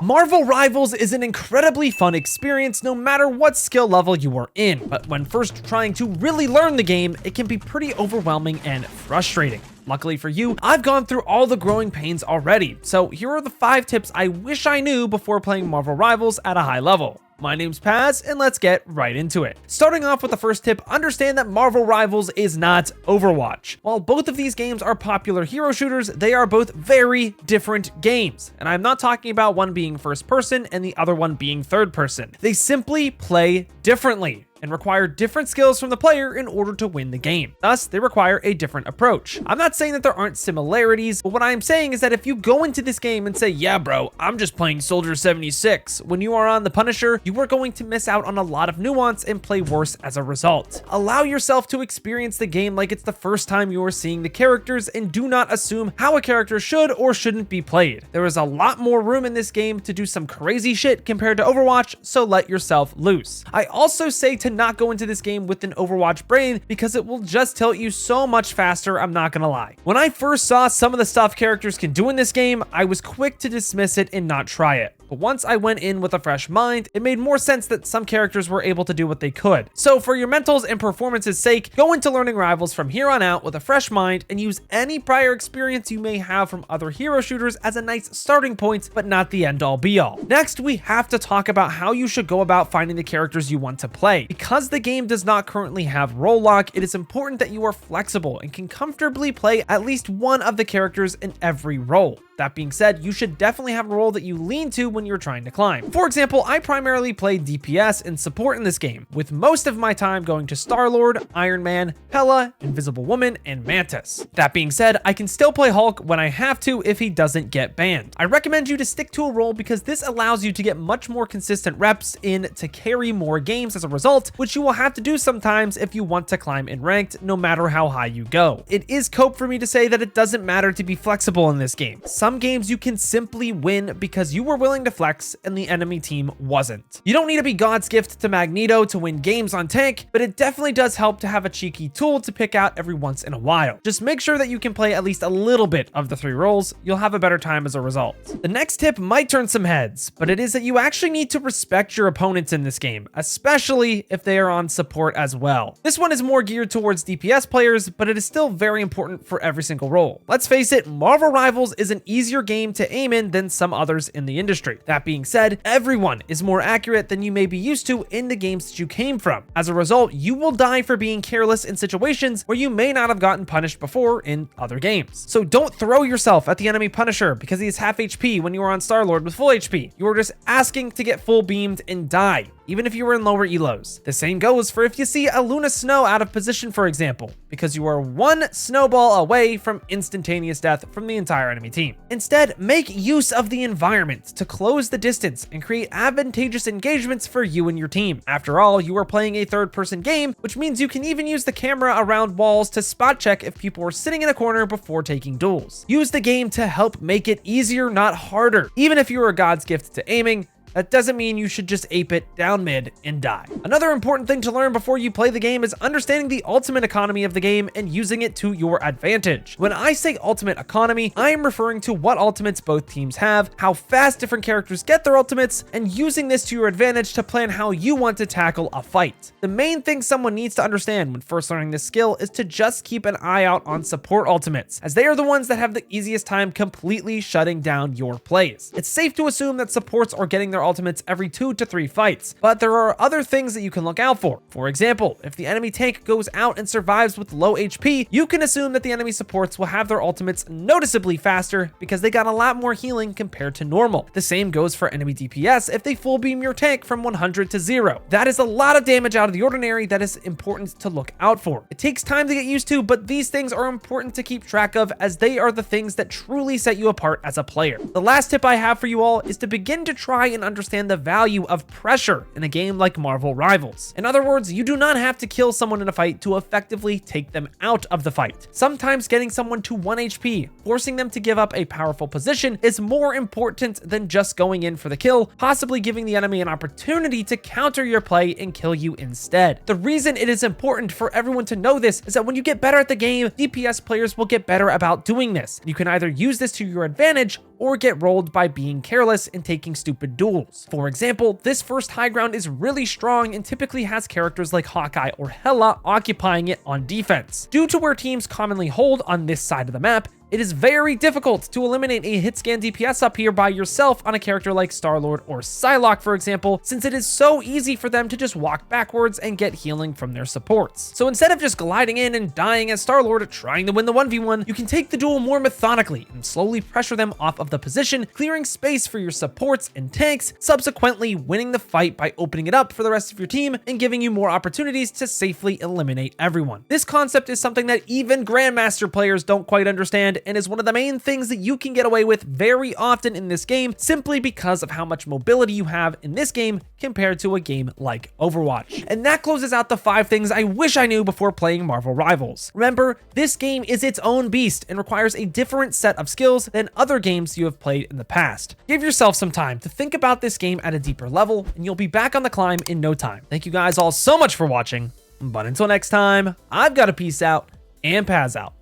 Marvel Rivals is an incredibly fun experience no matter what skill level you are in, but when first trying to really learn the game, it can be pretty overwhelming and frustrating. Luckily for you, I've gone through all the growing pains already, so here are the 5 tips I wish I knew before playing Marvel Rivals at a high level. My name's Paz, and let's get right into it. Starting off with the first tip, understand that Marvel Rivals is not Overwatch. While both of these games are popular hero shooters, they are both very different games. And I'm not talking about one being first person and the other one being third person. They simply play differently and require different skills from the player in order to win the game. Thus, they require a different approach. I'm not saying that there aren't similarities, but what I'm saying is that if you go into this game and say, yeah bro, I'm just playing Soldier 76, when you are on the Punisher, you are going to miss out on a lot of nuance and play worse as a result. Allow yourself to experience the game like it's the first time you are seeing the characters, and do not assume how a character should or shouldn't be played. There is a lot more room in this game to do some crazy shit compared to Overwatch, so let yourself loose. I also say to not go into this game with an Overwatch brain because it will just tilt you so much faster, I'm not gonna lie. When I first saw some of the stuff characters can do in this game, I was quick to dismiss it and not try it. But once I went in with a fresh mind, it made more sense that some characters were able to do what they could. So for your mentals and performance's sake, go into learning Rivals from here on out with a fresh mind and use any prior experience you may have from other hero shooters as a nice starting point, but not the end all be all. Next, we have to talk about how you should go about finding the characters you want to play. Because the game does not currently have role lock, it is important that you are flexible and can comfortably play at least one of the characters in every role. That being said, you should definitely have a role that you lean to when you're trying to climb. For example, I primarily play DPS and support in this game, with most of my time going to Star-Lord, Iron Man, Hela, Invisible Woman, and Mantis. That being said, I can still play Hulk when I have to if he doesn't get banned. I recommend you to stick to a role because this allows you to get much more consistent reps in to carry more games as a result, which you will have to do sometimes if you want to climb in ranked, no matter how high you go. It is cope for me to say that it doesn't matter to be flexible in this game. Some games you can simply win because you were willing to flex and the enemy team wasn't. You don't need to be God's gift to Magneto to win games on tank, but it definitely does help to have a cheeky tool to pick out every once in a while. Just make sure that you can play at least a little bit of the 3 roles. You'll have a better time as a result. The next tip might turn some heads, but it is that you actually need to respect your opponents in this game, especially if they are on support as well. This one is more geared towards DPS players, but it is still very important for every single role. Let's face it, Marvel Rivals is an easier game to aim in than some others in the industry. That being said, everyone is more accurate than you may be used to in the games that you came from. As a result, you will die for being careless in situations where you may not have gotten punished before in other games. So don't throw yourself at the enemy Punisher because he is half HP when you are on Star-Lord with full HP. You are just asking to get full beamed and die, even if you were in lower elos. The same goes for if you see a Luna Snow out of position, for example, because you are one snowball away from instantaneous death from the entire enemy team. Instead, make use of the environment to close the distance and create advantageous engagements for you and your team. After all, you are playing a third-person game, which means you can even use the camera around walls to spot check if people are sitting in a corner before taking duels. Use the game to help make it easier, not harder. Even if you are God's gift to aiming, that doesn't mean you should just ape it down mid and die. Another important thing to learn before you play the game is understanding the ultimate economy of the game and using it to your advantage. When I say ultimate economy, I am referring to what ultimates both teams have, how fast different characters get their ultimates, and using this to your advantage to plan how you want to tackle a fight. The main thing someone needs to understand when first learning this skill is to just keep an eye out on support ultimates, as they are the ones that have the easiest time completely shutting down your plays. It's safe to assume that supports are getting their ultimates every 2 to 3 fights, but there are other things that you can look out for. For example, if the enemy tank goes out and survives with low HP, you can assume that the enemy supports will have their ultimates noticeably faster because they got a lot more healing compared to normal. The same goes for enemy DPS if they full beam your tank from 100 to 0. That is a lot of damage out of the ordinary that is important to look out for. It takes time to get used to, but these things are important to keep track of as they are the things that truly set you apart as a player. The last tip I have for you all is to begin to try and understand the value of pressure in a game like Marvel Rivals. In other words, you do not have to kill someone in a fight to effectively take them out of the fight. Sometimes getting someone to 1 HP, forcing them to give up a powerful position, is more important than just going in for the kill, possibly giving the enemy an opportunity to counter your play and kill you instead. The reason it is important for everyone to know this is that when you get better at the game, DPS players will get better about doing this. You can either use this to your advantage or get rolled by being careless and taking stupid duels. For example, this first high ground is really strong and typically has characters like Hawkeye or Hela occupying it on defense. Due to where teams commonly hold on this side of the map, it is very difficult to eliminate a hit scan DPS up here by yourself on a character like Star-Lord or Psylocke, for example, since it is so easy for them to just walk backwards and get healing from their supports. So instead of just gliding in and dying as Star-Lord trying to win the 1v1, you can take the duel more methodically and slowly pressure them off of the position, clearing space for your supports and tanks, subsequently winning the fight by opening it up for the rest of your team and giving you more opportunities to safely eliminate everyone. This concept is something that even Grandmaster players don't quite understand, and is one of the main things that you can get away with very often in this game, simply because of how much mobility you have in this game compared to a game like Overwatch. And that closes out the 5 things I wish I knew before playing Marvel Rivals. Remember, this game is its own beast and requires a different set of skills than other games you have played in the past. Give yourself some time to think about this game at a deeper level, and you'll be back on the climb in no time. Thank you guys all so much for watching, but until next time, I've got to peace out and Paz out.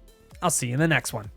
I'll see you in the next one.